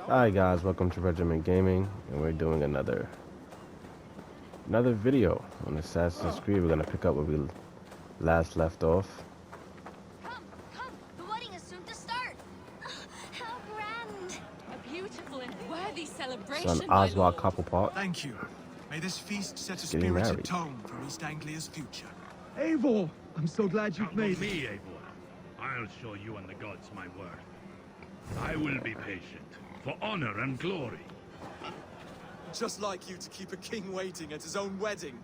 Hi guys, welcome to Regiment Gaming, and we're doing another video on Assassin's Creed. We're gonna pick up where we last left off. Come, the wedding is soon to start. How grand! A beautiful and worthy It's celebration, on my Oswald lord. Coppelpot. Thank you. May this feast set a Getting spirited married. tone for East Anglia's future. Eivor, I'm so glad you've Count on made me, it. Eivor. I'll show you and the gods my worth. I will be patient, for honor and glory. Just like you to keep a king waiting at his own wedding.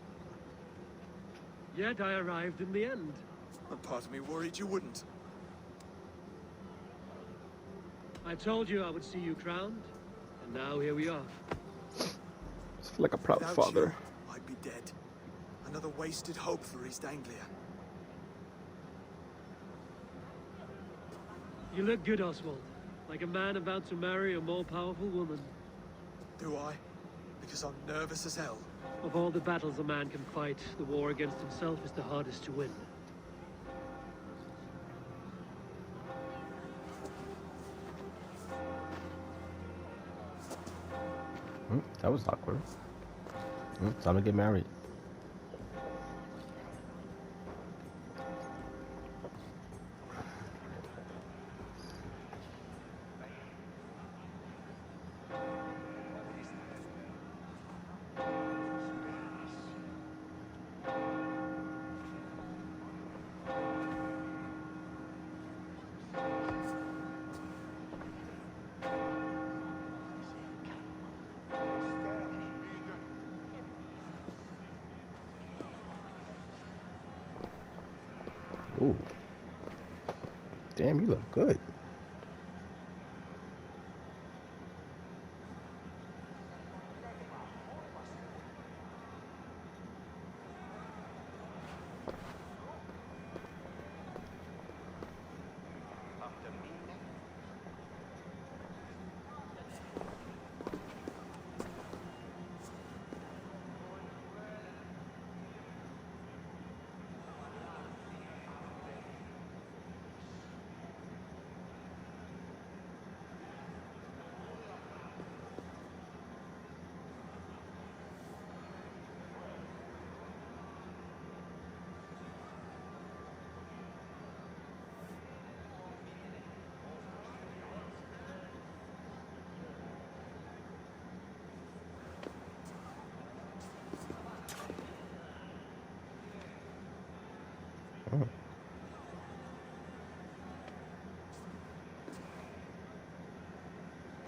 Yet I arrived in the end. A part of me worried you wouldn't. I told you I would see you crowned, and now here we are. I feel like a proud Without father. you, I'd be dead. Another wasted hope for East Anglia. You look good, Oswald. Like a man about to marry a more powerful woman. Do I? Because I'm nervous as hell. Of all the battles a man can fight, the war against himself is the hardest to win. That was awkward. Time to get married. Ooh. Damn, you look good.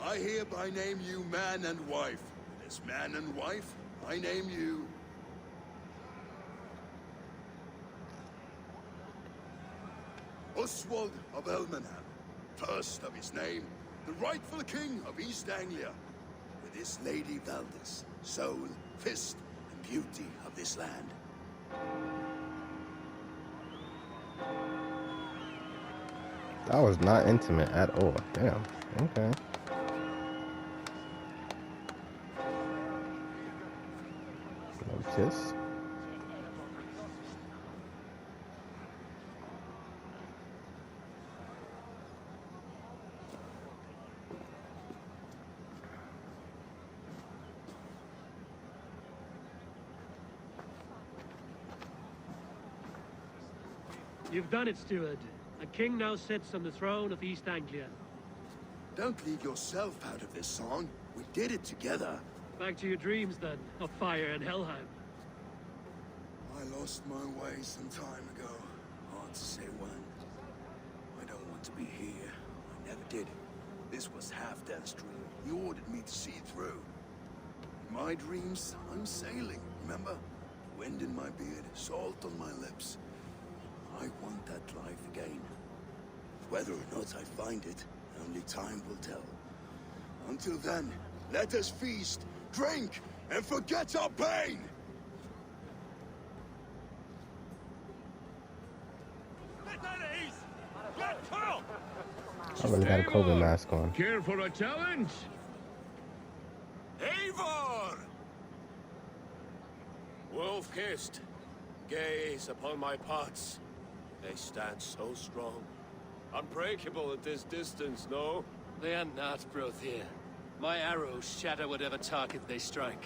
I hereby name you man and wife. As man and wife, I name you... Oswald of Elmenham, first of his name, the rightful king of East Anglia, with his lady Valdis, soul, fist, and beauty of this land. That was not intimate at all. Damn. Okay. No kiss. You've done it, steward. A king now sits on the throne of East Anglia. Don't leave yourself out of this song. We did it together. Back to your dreams, then, of fire and Helheim. I lost my way some time ago. Hard to say when. I don't want to be here. I never did. This was Halfdan's dream. He ordered me to see through. In my dreams, I'm sailing, remember? Wind in my beard, salt on my lips. I want that life again. Whether or not I find it, only time will tell. Until then, let us feast, drink, and forget our pain! I really got a COVID mask on. Care for a challenge? Eivor! Wolf-kissed, gaze upon my pots. They stand so strong. Unbreakable at this distance, no? They are not, Brothier. My arrows shatter whatever target they strike.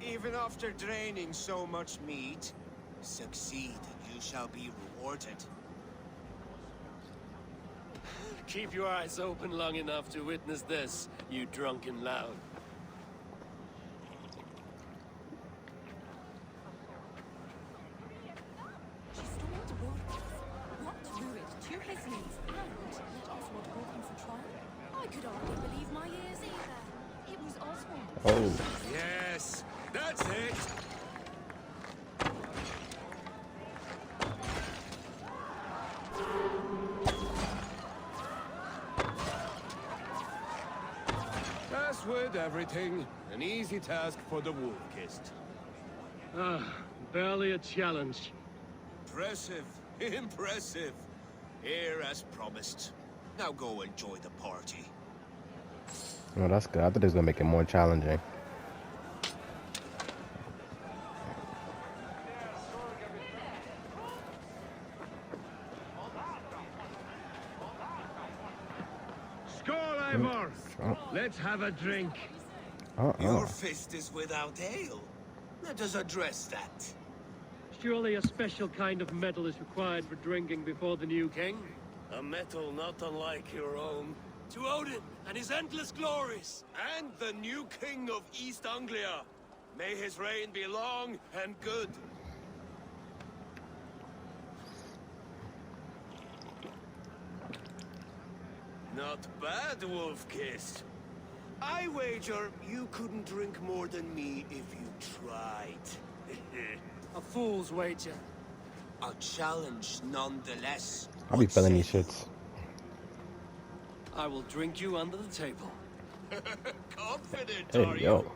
Even after draining so much meat, succeed and you shall be rewarded. Keep your eyes open long enough to witness this, you drunken lout. She stormed Wolf. What lured to his knees and let Oswald hold him for trial? I could hardly believe my ears either. It was Oswald. Oh, Yes, that's it! As with everything, an easy task for the Wolf-Kissed. Ah, barely a challenge. Impressive, impressive. Here as promised. Now go enjoy the party. well, that's good. I thought it was gonna make it more challenging. Skål, Ivor! Let's have a drink. Your fist is without ale. Let us address that. Surely a special kind of metal is required for drinking before the new king? A metal not unlike your own. To Odin and his endless glories. And the new king of East Anglia. May his reign be long and good. Not bad, Wolf-Kissed. I wager you couldn't drink more than me if you tried. A fool's wager. A challenge nonetheless. I'll be What feeling say these shits. I will drink you under the table. Confident, Hey, are yo. you?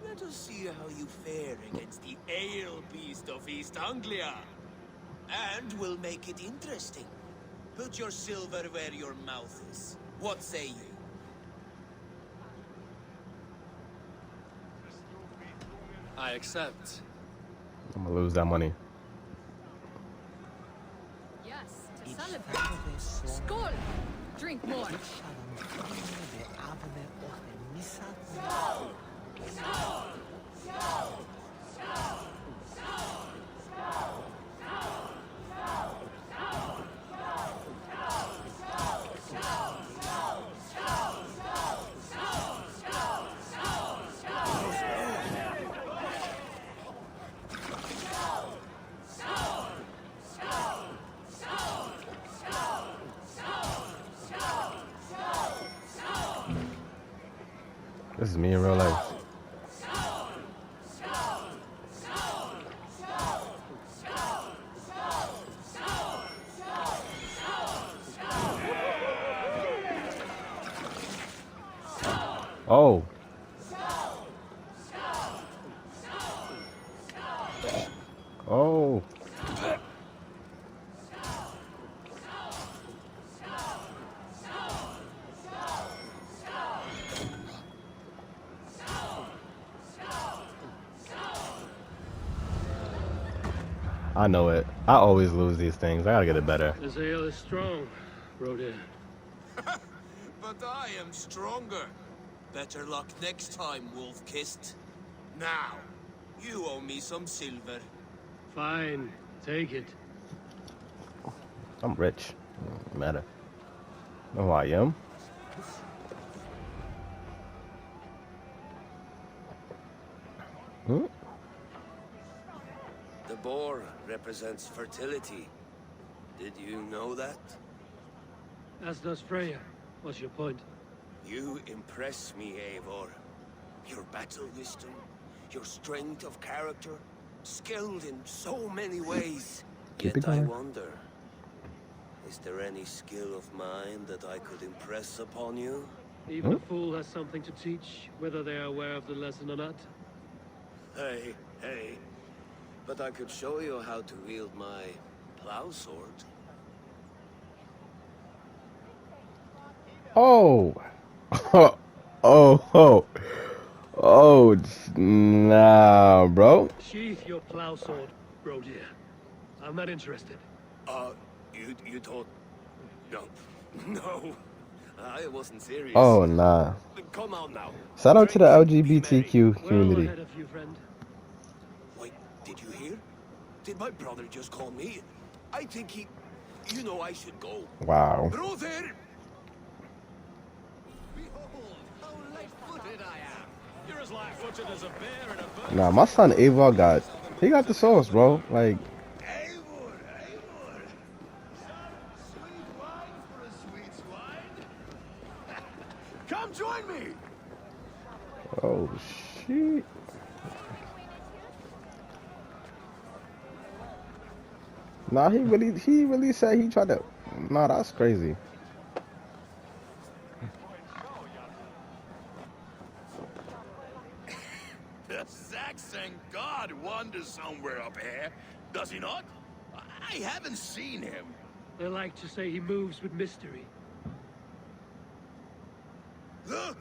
Let us see how you fare against the ale beast of East Anglia. And we'll make it interesting. Put your silver where your mouth is. What say you? I accept. I'm gonna lose that money. Yes, to celebrate. Skål! Drink more. This is me in real life. Oh. Oh. I know it. I always lose these things. I gotta get it better. This ale is strong, Rodin. But I am stronger. Better luck next time, Wolf-Kissed. Now, you owe me some silver. Fine, take it. I'm rich. Doesn't matter. Know who I am? Hmm? The boar represents fertility. Did you know that? As does Freya. What's your point? You impress me, Eivor. Your battle wisdom, your strength of character, skilled in so many ways. Keep Yet it I going. wonder, is there any skill of mine that I could impress upon you? Even a fool has something to teach, whether they are aware of the lesson or not. Hey, hey. But I could show you how to wield my plow sword. Oh. Oh, nah, bro. Sheath your plow sword, Rodir. I'm not interested. You thought... No. No. I wasn't serious. Oh, nah. Come on now. Shout out to the Drink, be LGBTQ Well community. ahead of you, friend. Wait, did you hear? Did my brother just call me? I think he... You know I should go. Wow. Brother! Behold, how light-footed I am. You're as light-footed as a bear in a bird. Nah, my son Avon got the sauce, bro. Like, Eivor, Eivor! Some sweet wine for a sweet swine? Come join me! oh shit. Nah, he really said he tried to. Nah, that's crazy. The Saxon god wanders somewhere up here, does he not? I haven't seen him. They like to say he moves with mystery. Look,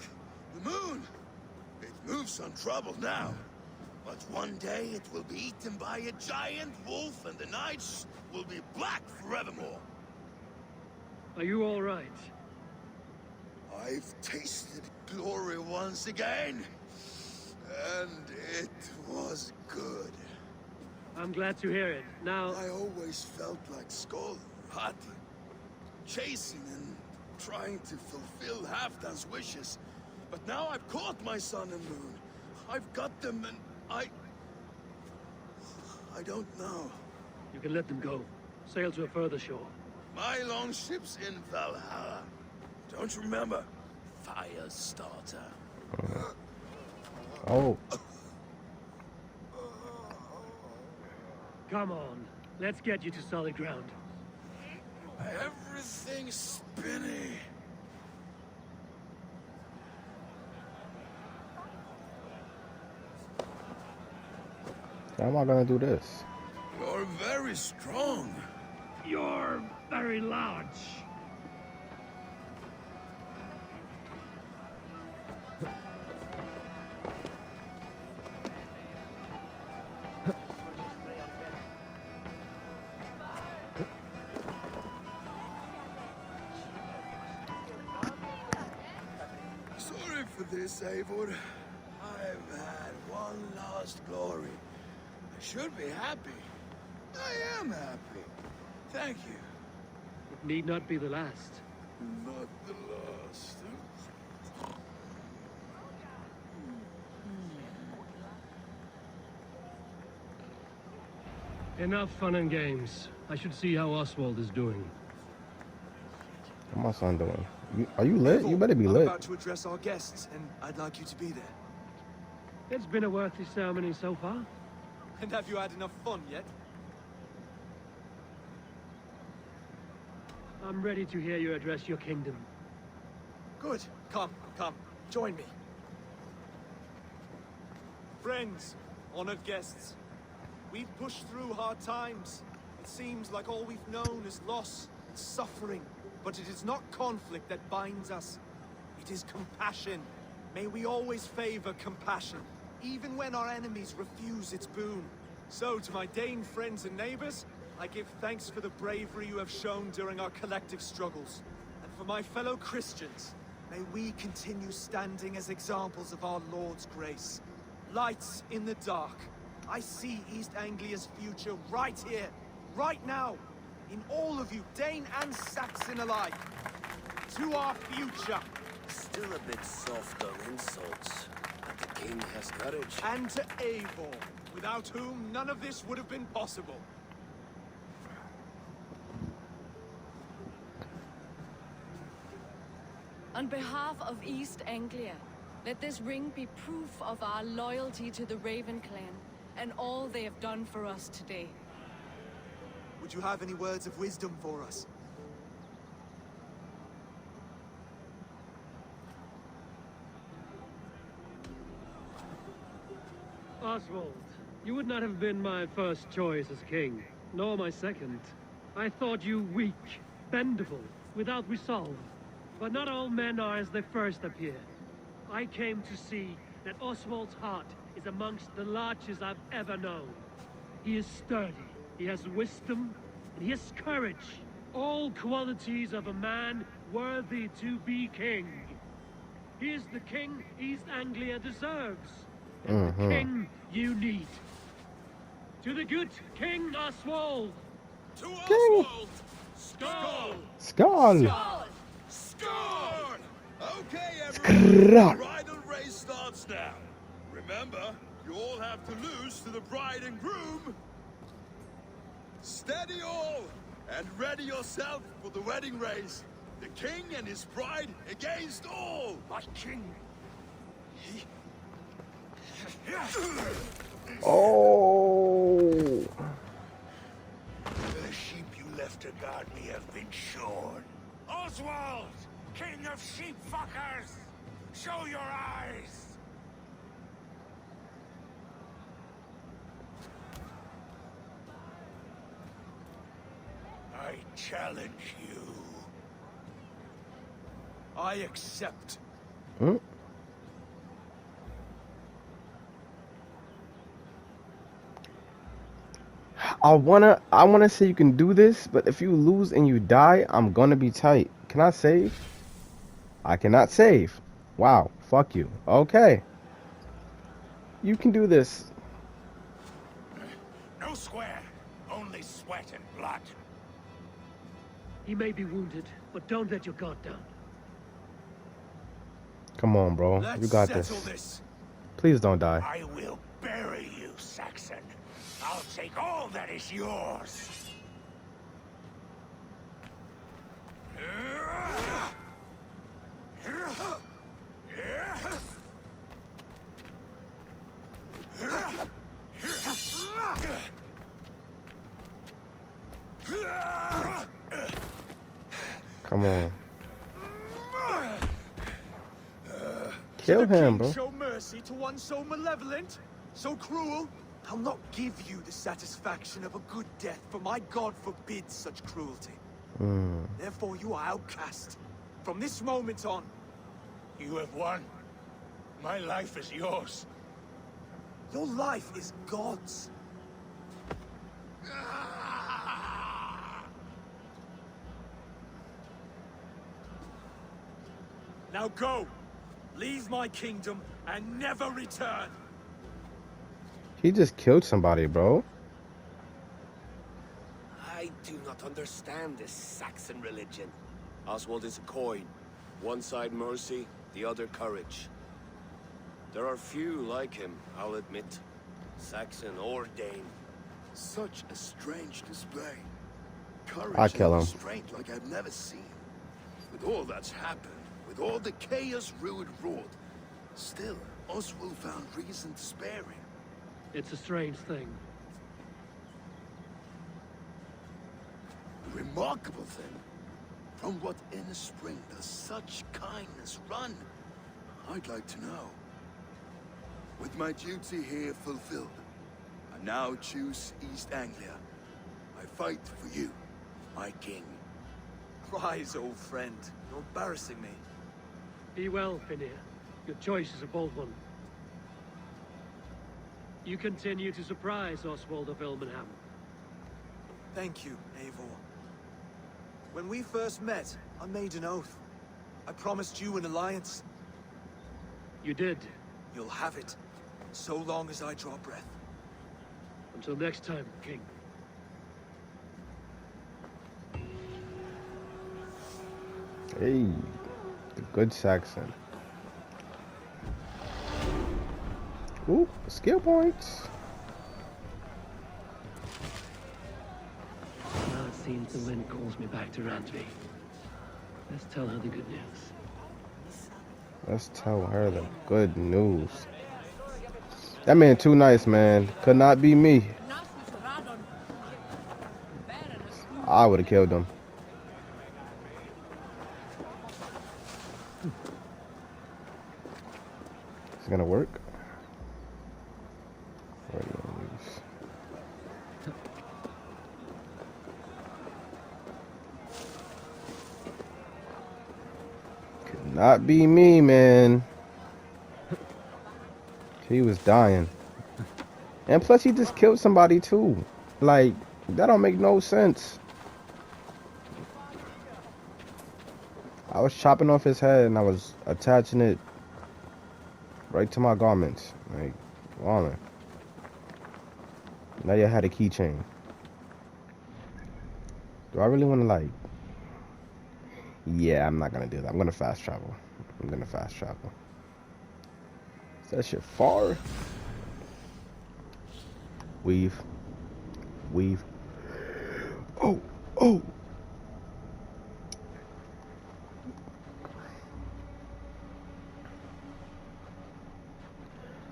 the moon. It moves untroubled now. But one day it will be eaten by a giant wolf and the nights will be black forevermore. Are you all right? I've tasted glory once again. And it was good. I'm glad to hear it. Now, I always felt like Skull, Hati, chasing and trying to fulfill Halfdan's wishes. But now I've caught my sun and moon. I've got them and I don't know. you can let them go. Sail to a further shore. My longship's in Valhalla. Don't you remember? Firestarter. Oh, Come on. Let's get you to solid ground. Everything's spinny. how am I gonna do this? You're very strong. You're very large. Sorry for this, Eivor. I've had one last glory. I should be happy. I am happy. Thank you. It need not be the last. Not the last. Enough fun and games. I should see how Oswald is doing. How my son doing? Are you lit? You better be I'm lit. about to address our guests, and I'd like you to be there. It's been a worthy ceremony so far. And have you had enough fun yet? I'm ready to hear you address your kingdom. Good. Come, join me. Friends, honored guests, we've pushed through hard times. It seems like all we've known is loss and suffering. But it is not conflict that binds us. It is compassion. May we always favor compassion, even when our enemies refuse its boon. So, to my Dane friends and neighbors, I give thanks for the bravery you have shown during our collective struggles. And for my fellow Christians, may we continue standing as examples of our Lord's grace. Lights in the dark. I see East Anglia's future right here, right now. In all of you, Dane and Saxon alike. To our future. Still a bit soft on insults. But the king has courage. And to Eivor, without whom none of this would have been possible. On behalf of East Anglia, let this ring be proof of our loyalty to the Raven clan and all they have done for us today. Would you have any words of wisdom for us? Oswald, you would not have been my first choice as king, nor my second. I thought you weak, bendable, without resolve. But not all men are as they first appear. I came to see that Oswald's heart is amongst the largest I've ever known. He is sturdy, he has wisdom, and he has courage. All qualities of a man worthy to be king. He is the king East Anglia deserves. And the king you need. To the good King Oswald! To King. Oswald! Skull! Skull. Skull! Okay, Skrull. everyone. The bridal race starts now. Remember, you all have to lose to the bride and groom. Steady all, and ready yourself for the wedding race. The king and his bride against all. My king. Oh. The sheep you left to guard me have been shorn. Oswald, king of sheep fuckers, show your eyes. I challenge you. I accept. Hmm? I wanna say you can do this, but if you lose and you die, I'm gonna be tight. Can I save? I cannot save. Wow, fuck you. Okay. You can do this. No square, only sweat and blood. He may be wounded, but don't let your guard down. Come on, bro. Let's You got settle this. this. Please don't die. I will bury you, Saxon. I'll take all that is yours. Come on. Kill Should a him, king bro. show mercy to one so malevolent, so cruel? I'll not give you the satisfaction of a good death, for my god forbids such cruelty. Therefore you are outcast. From this moment on. You have won. My life is yours. Your life is God's. Now go! Leave my kingdom and never return! He just killed somebody, bro. I do not understand this Saxon religion. Oswald is a coin. One side mercy, the other courage. There are few like him, I'll admit. Saxon or Dane. Such a strange display. Courage I kill and him. strength like I've never seen. With all that's happened, with all the chaos Ruin wrought, still, Oswald found reason to spare him. It's a strange thing. A remarkable thing. From what inner spring does such kindness run? I'd like to know. With my duty here fulfilled, I now choose East Anglia. I fight for you, my king. Rise, old friend. You're embarrassing me. Be well, Finir. Your choice is a bold one. You continue to surprise Oswald of Ilmenham. Thank you, Eivor. When we first met, I made an oath. I promised you an alliance. You did. You'll have it, so long as I draw breath. Until next time, King. Hey, the good Saxon. Ooh, skill points. Now it seems the wind calls me back to Randvi. Let's tell her the good news. Let's tell her the good news. That man too nice, man. Could not be me. I would have killed him. It's gonna work. Could not be me, man. He was dying. And plus he just killed somebody too. Like, that don't make no sense. I was chopping off his head and I was attaching it Right to my garments. Like, walling. Now you had a keychain. Do I really want to like? Yeah, I'm not gonna do that. I'm gonna fast travel. I'm gonna fast travel. Is that shit far? Weave. Weave. Oh, oh.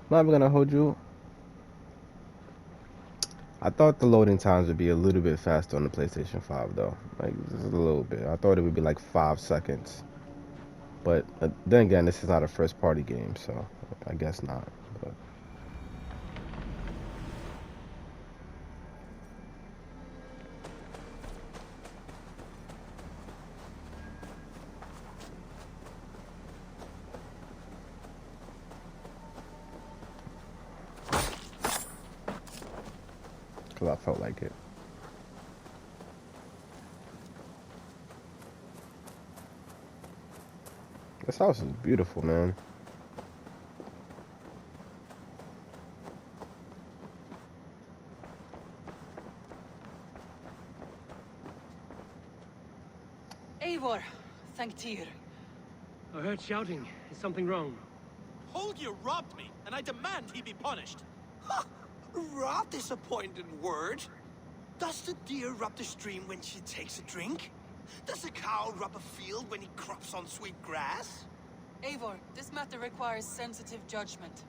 Not even gonna hold you. I thought the loading times would be a little bit faster on the PlayStation 5 though. Like just a little bit. I thought it would be like 5 seconds. But then again, this is not a first party game, so I guess not. But because I felt like it. This house is beautiful, man. Eivor, thank Tyr. I heard shouting. Is something wrong? Holger robbed me, and I demand he be punished. Ha! Raw disappointed word. Does the deer rub the stream when she takes a drink? Does a cow rub a field when he crops on sweet grass? Eivor, this matter requires sensitive judgment.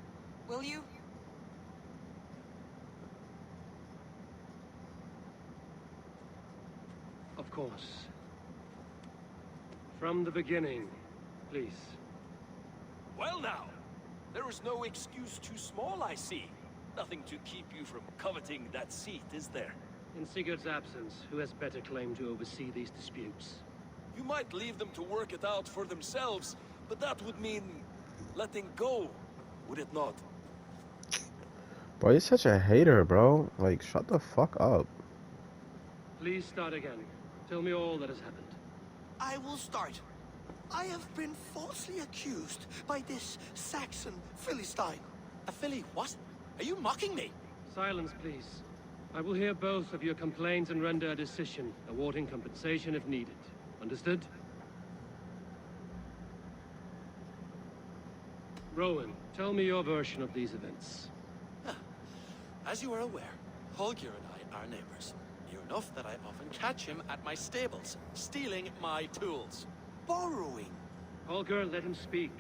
Will you? Of course. From the beginning, please. Well now, there is no excuse too small, I see. Nothing to keep you from coveting that seat, is there? In Sigurd's absence, who has better claim to oversee these disputes? You might leave them to work it out for themselves, but that would mean letting go, would it not? Bro, you're such a hater, bro. Like, shut the fuck up. Please start again. Tell me all that has happened. I will start. I have been falsely accused by this Saxon Philistine. A filly, what? Are you mocking me? Silence, please. I will hear both of your complaints and render a decision, awarding compensation if needed. Understood? Rowan, tell me your version of these events. As you are aware, Holger and I are neighbors. Near enough that I often catch him at my stables, stealing my tools. Borrowing. Holger, let him speak.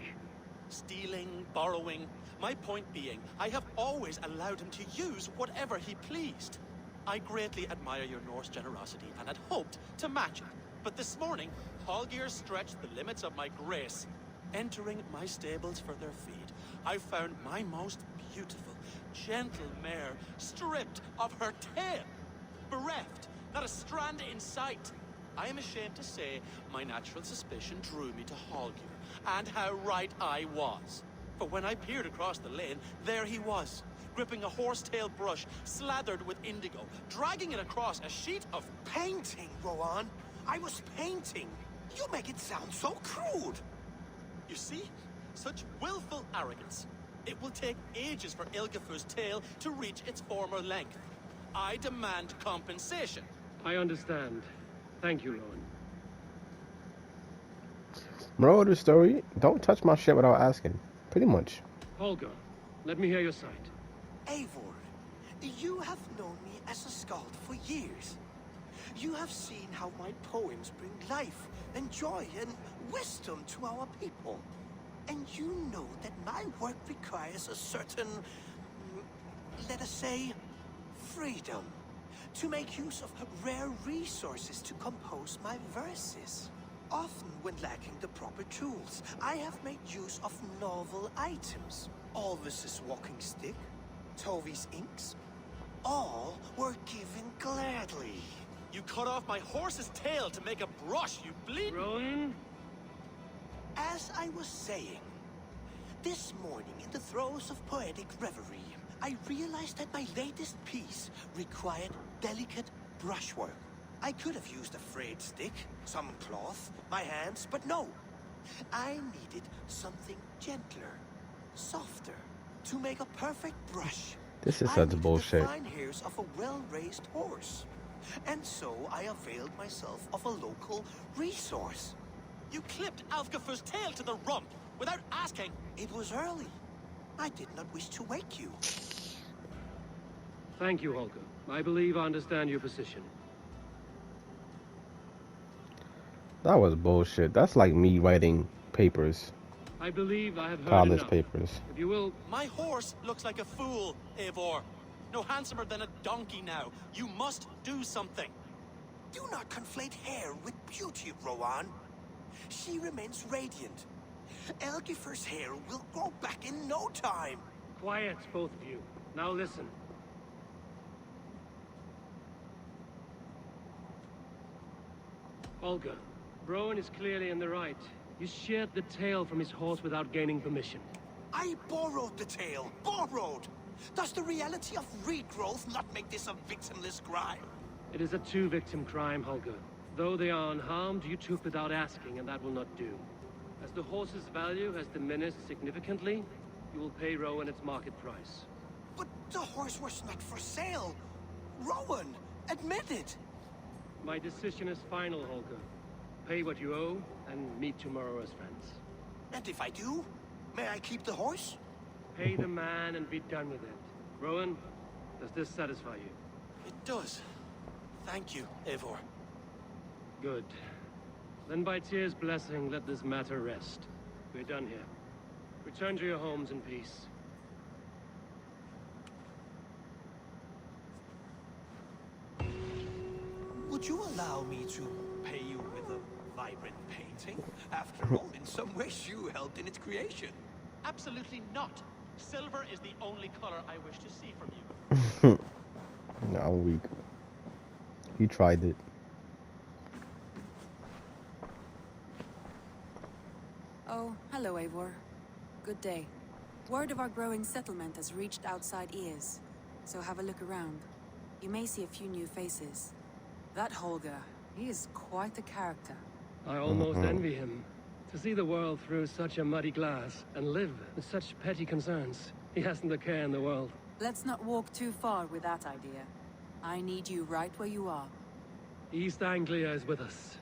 Stealing, borrowing. My point being, I have always allowed him to use whatever he pleased. I greatly admire your Norse generosity and had hoped to match it. But this morning, Holger stretched the limits of my grace. Entering my stables for their feed, I found my most beautiful, gentle mare stripped of her tail. Bereft, not a strand in sight. I am ashamed to say my natural suspicion drew me to Holger, and how right I was. For when I peered across the lane, there he was, gripping a horsetail brush slathered with indigo, dragging it across a sheet of Painting, Rowan. I was painting. You make it sound so crude. You see? Such willful arrogance. It will take ages for Ilgafur's tail to reach its former length. I demand compensation. I understand. Thank you, Rowan. Moral of the story, don't touch my shit without asking. Pretty much. Holger, let me hear your side. Eivor, you have known me as a skald for years. You have seen how my poems bring life and joy and wisdom to our people. And you know that my work requires a certain, let us say, freedom. To make use of rare resources to compose my verses. Often when lacking the proper tools, I have made use of novel items. Alvis's walking stick, Tovi's inks, all were given gladly. You cut off my horse's tail to make a brush, you bleed. Rowan? As I was saying, this morning in the throes of poetic reverie, I realized that my latest piece required delicate brushwork. I could have used a frayed stick, some cloth, my hands, but no. I needed something gentler, softer, to make a perfect brush. This is I such needed bullshit. the fine hairs of a well-raised horse. And so I availed myself of a local resource. You clipped Alfgafu's tail to the rump without asking. It was early. I did not wish to wake you. Thank you, Holger. I believe I understand your position. That was bullshit. That's like me writing papers, I believe I have heard college enough. papers. If you will, My horse looks like a fool, Eivor. No handsomer than a donkey now. You must do something. Do not conflate hair with beauty, Rowan. She remains radiant. Elgifer's hair will grow back in no time. quiet, both of you. Now listen. Olga, Rowan is clearly in the right. You sheared the tail from his horse without gaining permission. I borrowed the tail. Borrowed! Does the reality of regrowth not make this a victimless crime? It is a two-victim crime, Holger. Though they are unharmed, you took without asking, and that will not do. As the horse's value has diminished significantly, you will pay Rowan its market price. But the horse was not for sale. Rowan, admit it. My decision is final, Holger. Pay what you owe, and meet tomorrow as friends. And if I do, may I keep the horse? Pay the man and be done with it. Rowan, does this satisfy you? It does. Thank you, Eivor. Good. Then by Tyr's blessing, let this matter rest. We're done here. Return to your homes in peace. Would you allow me to pay you with a vibrant painting? After all, in some ways you helped in its creation. Absolutely not. Silver is the only color I wish to see from you. No, weak. He tried it. Oh, hello, Eivor. Good day. Word of our growing settlement has reached outside ears, so have a look around. You may see a few new faces. That Holger, he is quite a character. I almost envy him. To see the world through such a muddy glass, and live with such petty concerns. He hasn't a care in the world. Let's not walk too far with that idea. I need you right where you are. East Anglia is with us.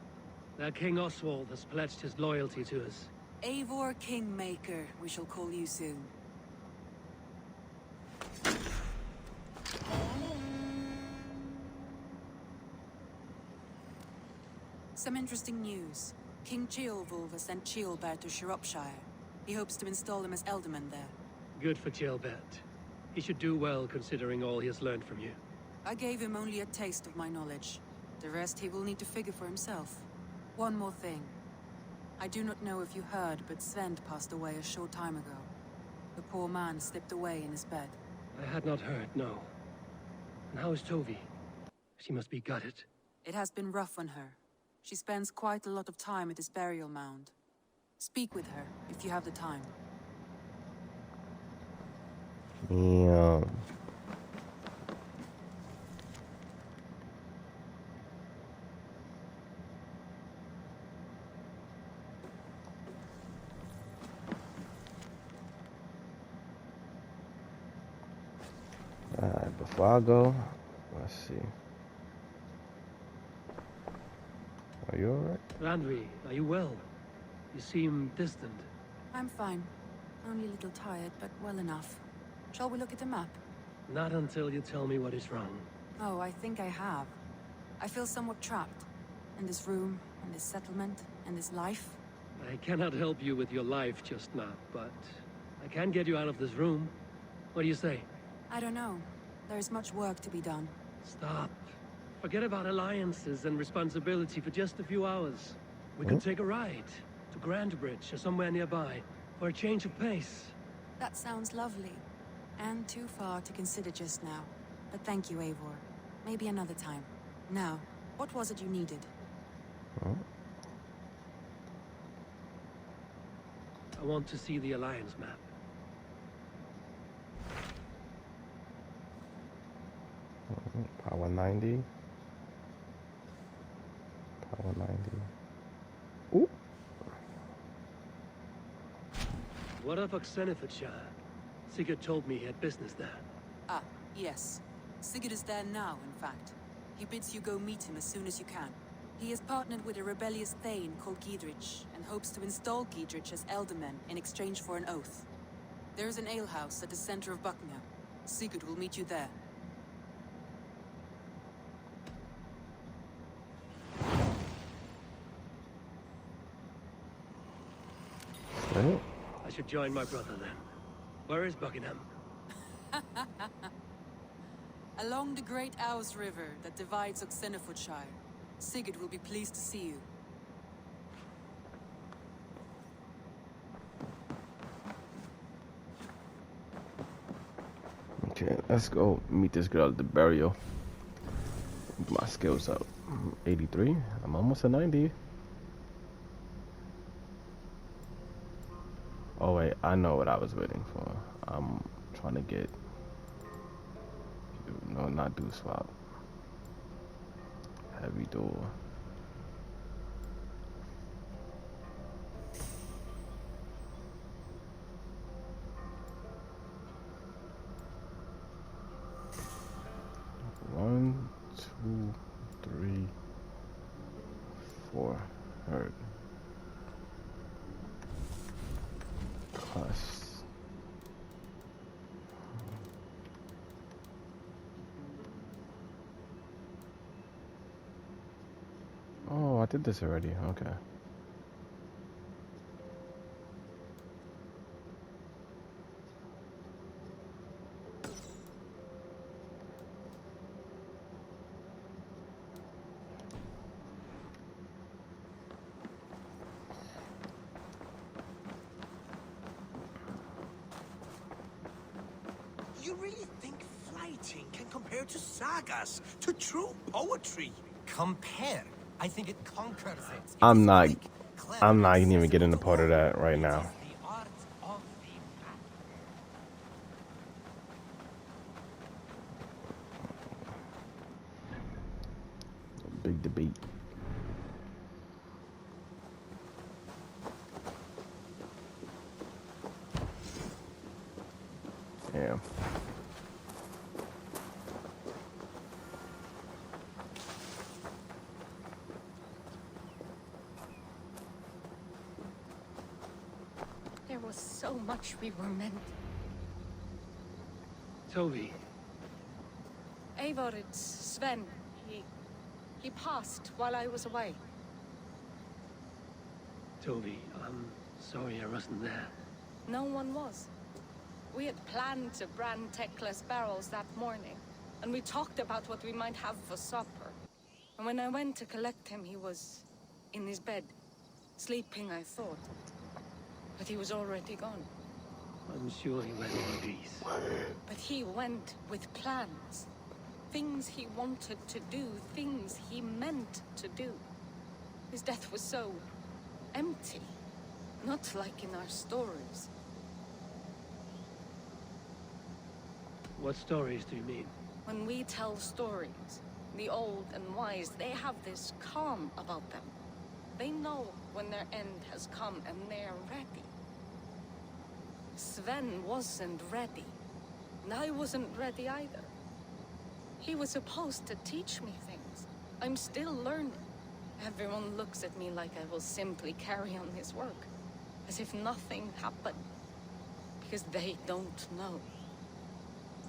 Their King Oswald has pledged his loyalty to us. Eivor Kingmaker, we shall call you soon. Some interesting news. King Ceolwulf has sent Ceolbert to Shropshire. He hopes to install him as Elderman there. Good for Ceolbert. He should do well considering all he has learned from you. I gave him only a taste of my knowledge. The rest he will need to figure for himself. One more thing. I do not know if you heard, but Svend passed away a short time ago. The poor man slipped away in his bed. I had not heard, no. And how is Tovi? She must be gutted. It has been rough on her. She spends quite a lot of time at his burial mound. Speak with her, if you have the time. Yeah. Alright, before I go, let's see. Are you alright? Randvi, are you well? You seem distant. I'm fine. Only a little tired, but well enough. Shall we look at the map? Not until you tell me what is wrong. Oh, I think I have. I feel somewhat trapped. In this room, in this settlement, in this life. I cannot help you with your life just now, but I can get you out of this room. What do you say? I don't know. There is much work to be done. Stop. Forget about alliances and responsibility for just a few hours. We could take a ride to Grandbridge or somewhere nearby for a change of pace. That sounds lovely. And too far to consider just now. But thank you, Eivor. Maybe another time. Now, what was it you needed? I want to see the alliance map. Power 90. Power 90. Ooh. What of Oxenfordshire? Sigurd told me he had business there. Ah, yes. Sigurd is there now, in fact. He bids you go meet him as soon as you can. He has partnered with a rebellious Thane called Giedrich, and hopes to install Giedrich as Elderman in exchange for an oath. There is an alehouse at the center of Buckingham. Sigurd will meet you there. Right? I should join my brother then. Where is Buckingham? Along the great Ouse River that divides Oxenfordshire. Sigurd will be pleased to see you. Okay, let's go meet this girl at the burial. My skills up. 83. I'm almost at 90. Oh wait, I know what I was waiting for. I'm trying to get... No, not do swap. Heavy door. One, two, three, four. Hurt. Plus. Oh, I did this already. Okay. You really think fighting can compare to sagas, to true poetry? Compare? I think it conquers it. I'm not even getting a part of that right now. The art of the Big debate. Damn. There was so much we were meant. Toby. Eivor, it's Sven. He passed while I was away. Toby, I'm sorry I wasn't there. No one was. We had planned to brand Tekla's barrels that morning, and we talked about what we might have for supper. And when I went to collect him, he was in his bed, sleeping, I thought. But he was already gone. I'm sure he went in peace. But he went with plans. Things he wanted to do, things he meant to do. His death was so empty, not like in our stories. What stories do you mean? When we tell stories, the old and wise, they have this calm about them. They know when their end has come and they're ready. Sven wasn't ready, and I wasn't ready either. He was supposed to teach me things. I'm still learning. Everyone looks at me like I will simply carry on his work, as if nothing happened, because they don't know.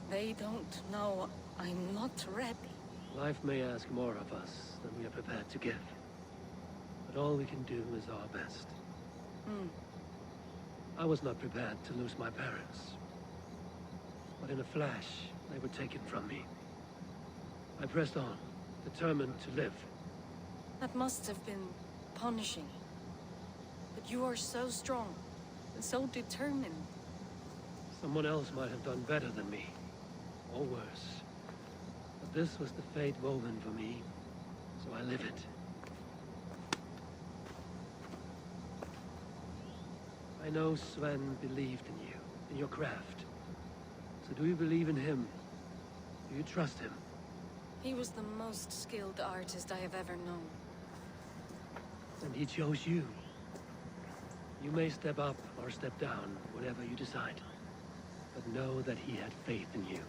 They don't know I'm not ready. Life may ask more of us than we are prepared to give. But all we can do is our best. I was not prepared to lose my parents. But in a flash, they were taken from me. I pressed on, determined to live. That must have been punishing. But you are so strong, and so determined. Someone else might have done better than me. Or worse. But this was the fate woven for me, so I live it. I know Sven believed in you, in your craft. So do you believe in him? Do you trust him? He was the most skilled artist I have ever known. And he chose you. You may step up or step down, whatever you decide. But know that he had faith in you.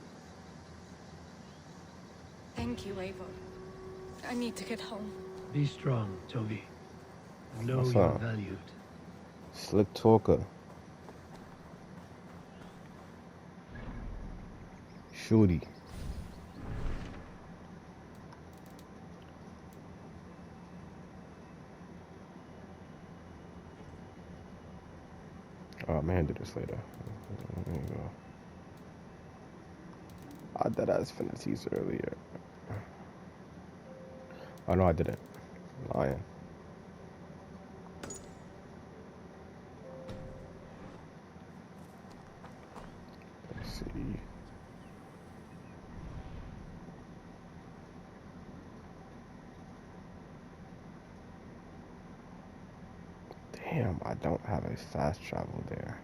Thank you, Eivor. I need to get home. Be strong, Toby. Know What's you're up? valued. Slick talker. Shooty. Oh man, do this later. There you go. I did ask for the teaser earlier. Oh no, I didn't. Lying. Let's see. Damn, I don't have a fast travel there.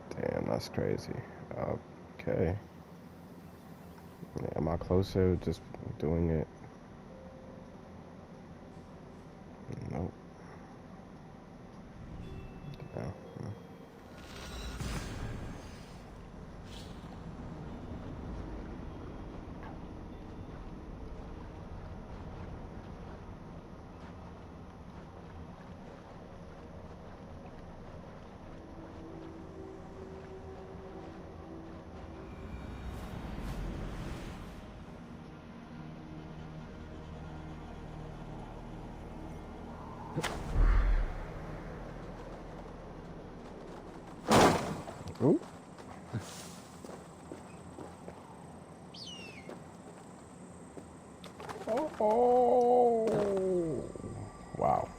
Damn, that's crazy. Okay. Am I closer just doing it? Nope. No. Ooh. Oh. Wow.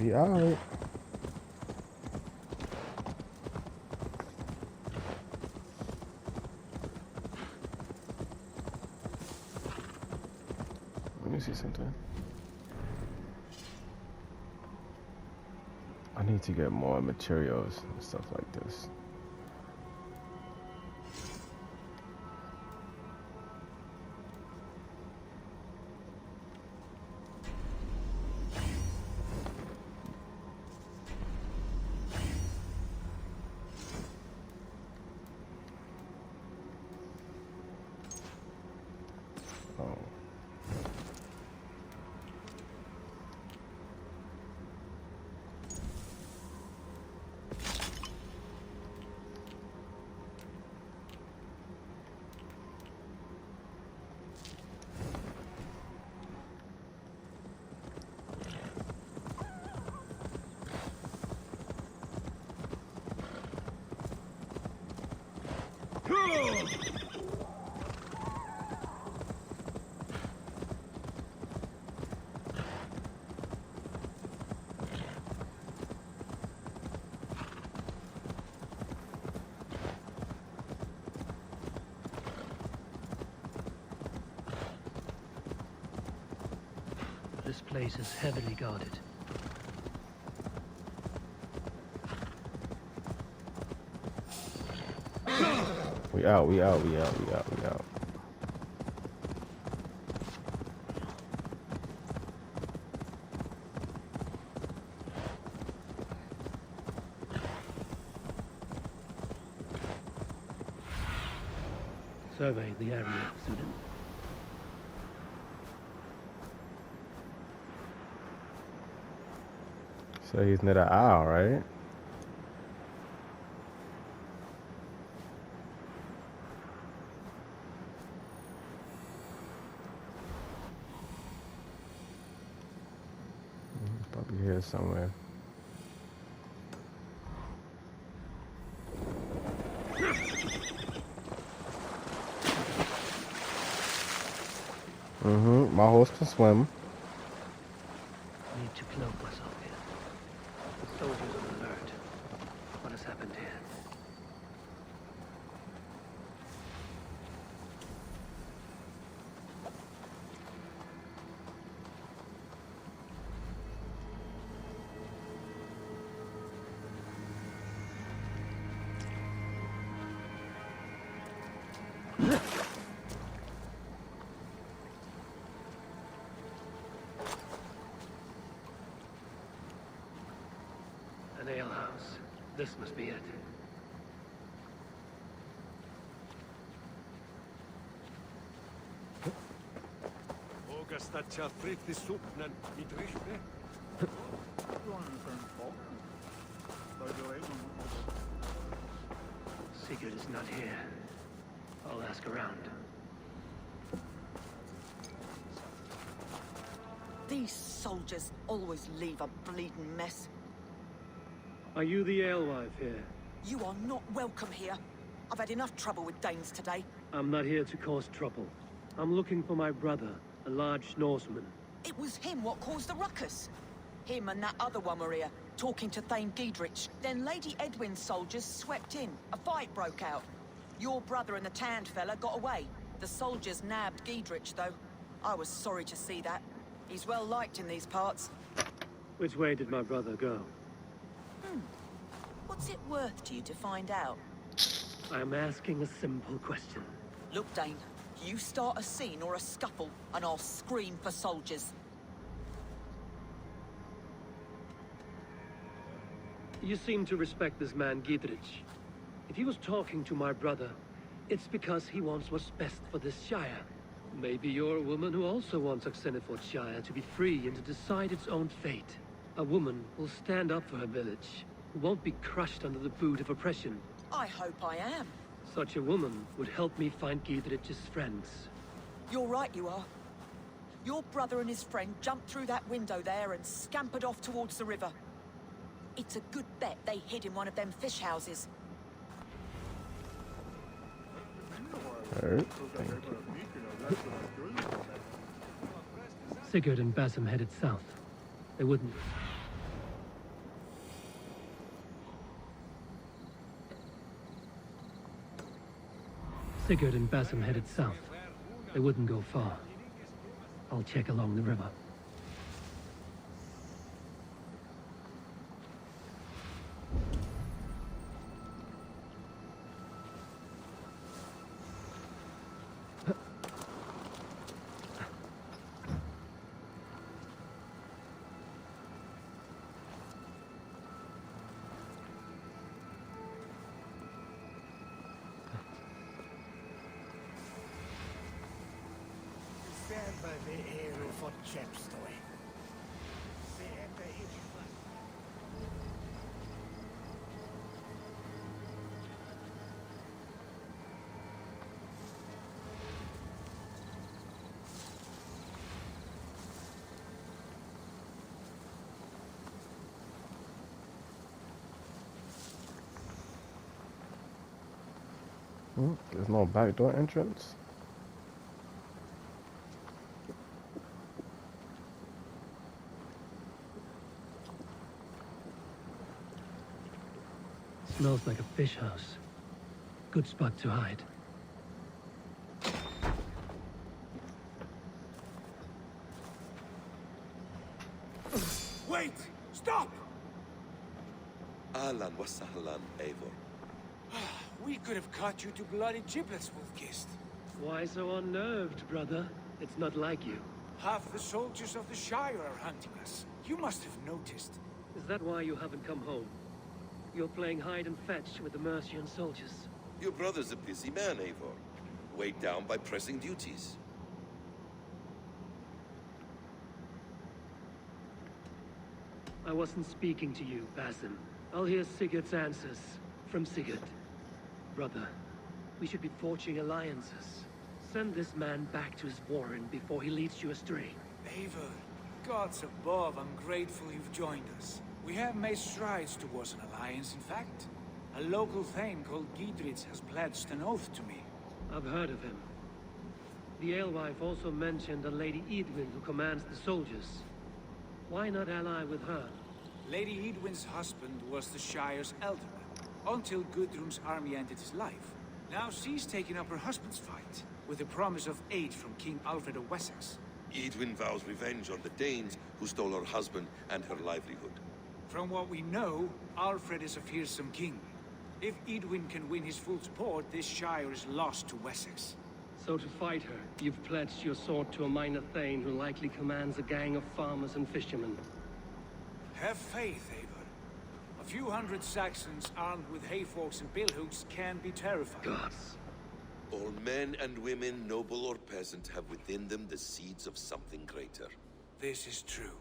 Yeah, alright. Let me see something. I need to get more materials and stuff like this. Oh. This place is heavily guarded. We out, we out, we out, we out, we out. Survey the area, student. So he's near the owl, right? Probably here somewhere. My horse can swim. Need to cloak myself here. The soldiers on alert. What has happened here? An alehouse. This must be it. Sigurd is not here. I'll ask around. These soldiers always leave a bleeding mess. Are you the alewife here? You are not welcome here. I've had enough trouble with Danes today. I'm not here to cause trouble. I'm looking for my brother, a large Norseman. It was him what caused the ruckus. Him and that other one were here, talking to Thane Giedrich. Then Lady Edwin's soldiers swept in. A fight broke out. Your brother and the tanned fella got away. The soldiers nabbed Giedrich, though. I was sorry to see that. He's well liked in these parts. Which way did my brother go? What's it worth to you to find out? I'm asking a simple question. Look, Dane, you start a scene or a scuffle, and I'll scream for soldiers. You seem to respect this man, Giedrich. If he was talking to my brother, it's because he wants what's best for this Shire. Maybe you're a woman who also wants Oxenford Shire to be free and to decide its own fate. A woman will stand up for her village, who won't be crushed under the boot of oppression. I hope I am. Such a woman would help me find Giedrich's friends. You're right, you are. Your brother and his friend jumped through that window there and scampered off towards the river. It's a good bet they hid in one of them fish houses. Alright. Sigurd and Basim headed south. They wouldn't... Sigurd and Basim headed south. They wouldn't go far. I'll check along the river. There's no backdoor entrance. Smells like a fish house. Good spot to hide. Wait! Stop! Ahlan wa sahlan, Eivor. We could have cut you to bloody giblets, Wolf-Kissed. Why so unnerved, brother? It's not like you. Half the soldiers of the Shire are hunting us. You must have noticed. Is that why you haven't come home? You're playing hide and fetch with the Mercian soldiers. Your brother's a busy man, Eivor. Weighed down by pressing duties. I wasn't speaking to you, Basim. I'll hear Sigurd's answers from Sigurd. Brother, we should be forging alliances. Send this man back to his warren before he leads you astray. Eivor, gods above, I'm grateful you've joined us. We have made strides towards an alliance, in fact. A local thane called Gidrich has pledged an oath to me. I've heard of him. The alewife also mentioned a Lady Edwin who commands the soldiers. Why not ally with her? Lady Edwin's husband was the Shire's elderman, until Gudrun's army ended his life. Now she's taken up her husband's fight, with the promise of aid from King Alfred of Wessex. Edwin vows revenge on the Danes who stole her husband and her livelihood. From what we know, Alfred is a fearsome king. If Edwin can win his full support, this Shire is lost to Wessex. So to fight her, you've pledged your sword to a minor thane who likely commands a gang of farmers and fishermen. Have faith, Eivor. A few hundred Saxons armed with hayforks and billhooks can be terrifying. Gods. All men and women, noble or peasant, have within them the seeds of something greater. This is true.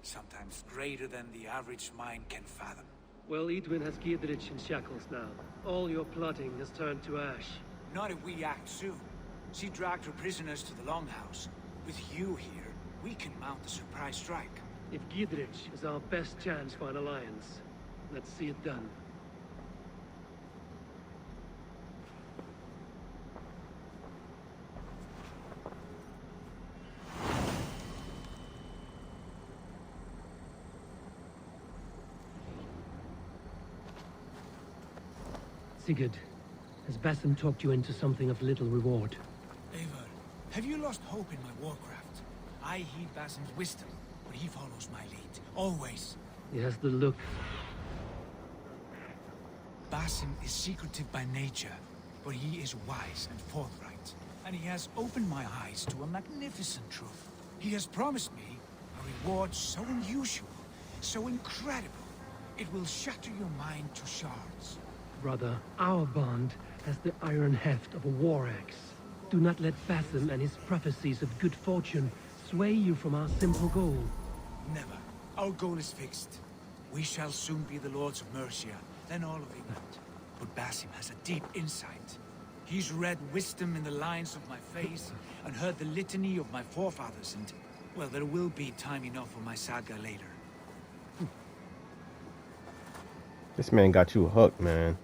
Sometimes greater than the average mind can fathom. Well, Edwin has Gidrich in shackles now. All your plotting has turned to ash. Not if we act soon. She dragged her prisoners to the Longhouse. With you here, we can mount a surprise strike. If Gidrich is our best chance for an alliance, let's see it done. Sigurd, has Basim talked you into something of little reward? Eivor, have you lost hope in my warcraft? I heed Basim's wisdom, but he follows my lead. Always. He has the look. Basim is secretive by nature, but he is wise and forthright. And he has opened my eyes to a magnificent truth. He has promised me a reward so unusual, so incredible, it will shatter your mind to shards. Brother, our bond has the iron heft of a war axe. Do not let Basim and his prophecies of good fortune sway you from our simple goal. Never. Our goal is fixed. We shall soon be the lords of Mercia, then all of England. But Basim has a deep insight. He's read wisdom in the lines of my face, and heard the litany of my forefathers, and, well, there will be time enough for my saga later. This man got you hooked, man.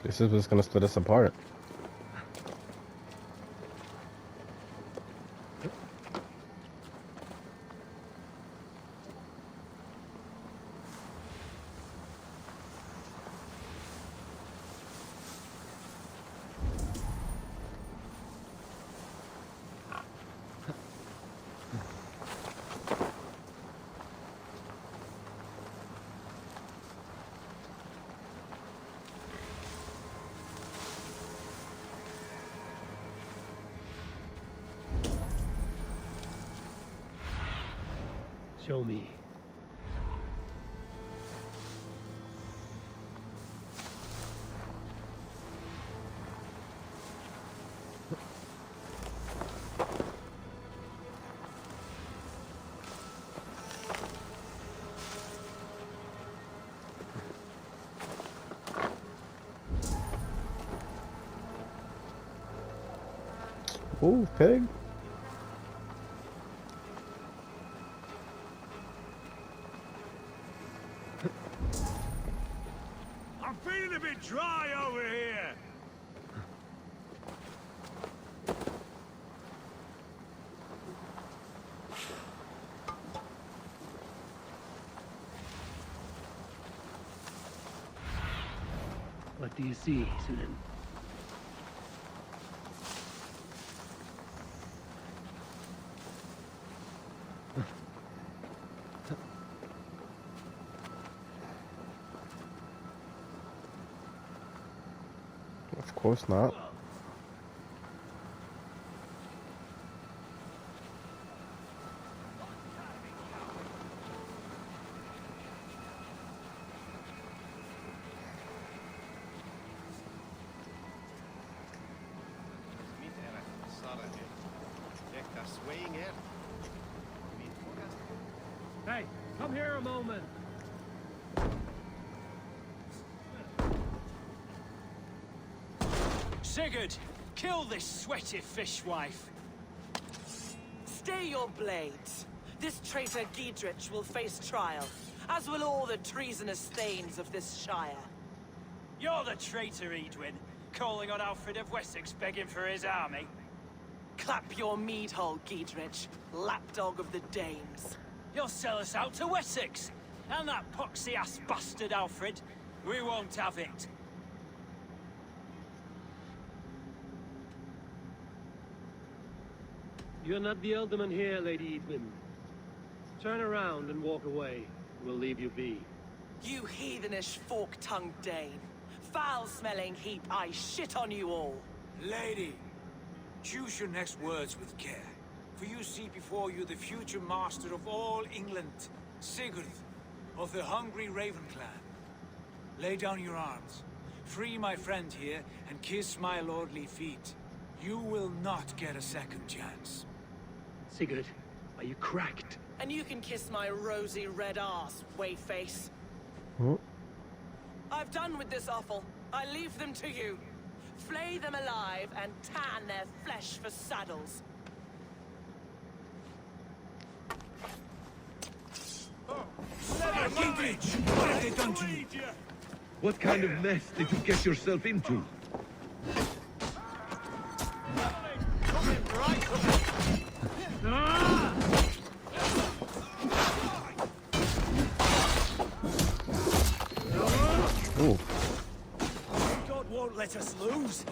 This is what's gonna split us apart. Show me. Ooh, pig. I'm feeling a bit dry over here. What do you see, Sunan? Of course not. weighing in. Hey, come here a moment. Sigurd, kill this sweaty fishwife. Stay your blades. This traitor Giedrich will face trial, as will all the treasonous thanes of this shire. You're the traitor, Edwin, calling on Alfred of Wessex begging for his army. Clap your mead hole, Giedrich, lapdog of the Danes. You'll sell us out to Wessex, and that poxy-ass bastard Alfred. We won't have it. You're not the alderman here, Lady Edwin. Turn around and walk away. We'll leave you be. You heathenish fork-tongued Dane. Foul-smelling heap, I shit on you all. Lady, choose your next words with care. For you see before you the future master of all England, Sigurd, of the hungry Raven clan. Lay down your arms. Free my friend here, and kiss my lordly feet. You will not get a second chance. Sigurd, are you cracked? And you can kiss my rosy red ass, wayface. I've done with this offal. I leave them to you. Flay them alive and tan their flesh for saddles. Giedrich, what have they done to you? What kind of mess did you get yourself into? Oh. God won't let us lose.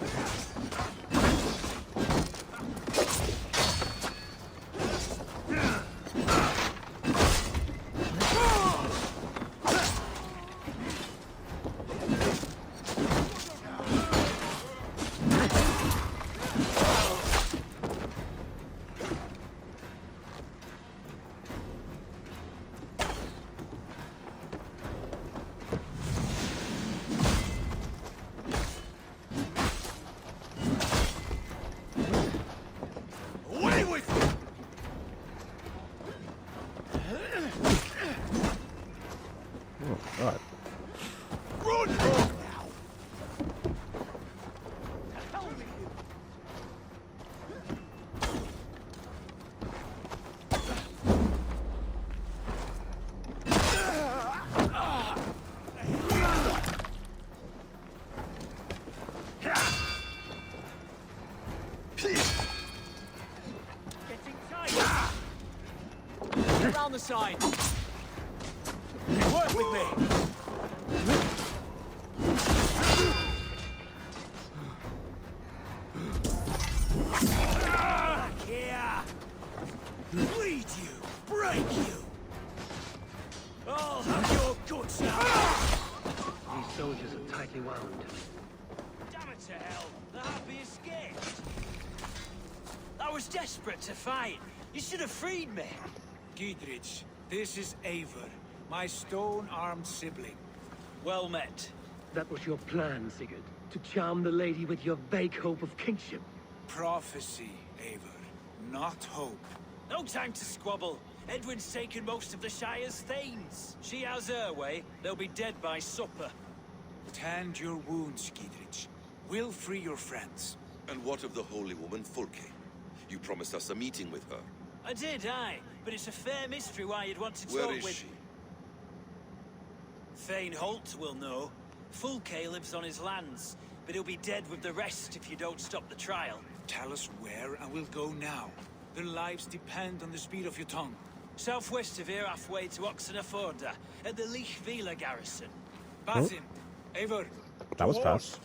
God. Around the side. Work with me. Here. Bleed you. Break you. I'll have your guts now. These soldiers are tightly wound. Damn it to hell. The happy escaped. I was desperate to fight. You should have freed me. Giedrich, this is Eivor, my stone-armed sibling. Well met. That was your plan, Sigurd. To charm the lady with your vague hope of kingship. Prophecy, Eivor, not hope. No time to squabble. Edwin's taken most of the Shire's thanes. She has her way. They'll be dead by supper. Tend your wounds, Giedrich. We'll free your friends. And what of the holy woman Fulke? You promised us a meeting with her. I did, aye. But it's a fair mystery why you'd want to Where talk is with... she? Thane Holt will know. Fulke lives on his lands, but he'll be dead with the rest if you don't stop the trial. Tell us where, and we'll go now. Their lives depend on the speed of your tongue. Southwest of here, halfway to Oxenaforda, at the Leich Vila garrison. Basim, Eivor. That was fast.